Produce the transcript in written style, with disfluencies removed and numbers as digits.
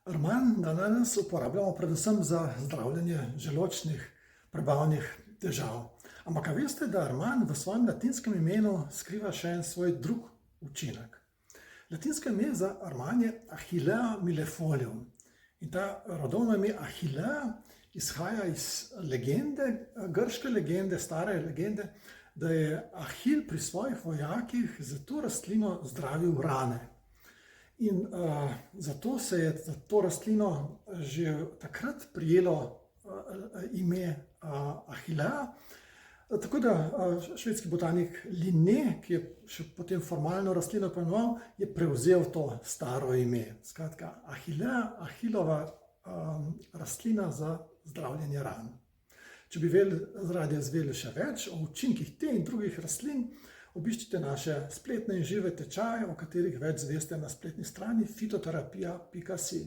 Rman danes uporabljamo predvsem za zdravljenje želodčnih, prebavnih težav. Ampak a veste, da rman v svojem latinskem imenu skriva še en svoj drug učinek? Latinsko ime za rman je Achillea millefolium. In ta rodovno ime Achillea izhaja iz legende, grške legende, stare legende, da je Ahil pri svojih vojakih za to rastlino zdravil rane. In zato se je za to rastlino že takrat prijelo ime Achillea. Tako da švedski botanik Linné, ki je še potem formalno rastlino poimenoval, je prevzel to staro ime. Skratka, Achillea, Achillova rastlina za zdravljenje ran. Če bi radi izvedeli še več o učinkih te in drugih rastlin, obiščite naše spletne in žive tečaje, o katerih več zveste na spletni strani fitoterapija.si.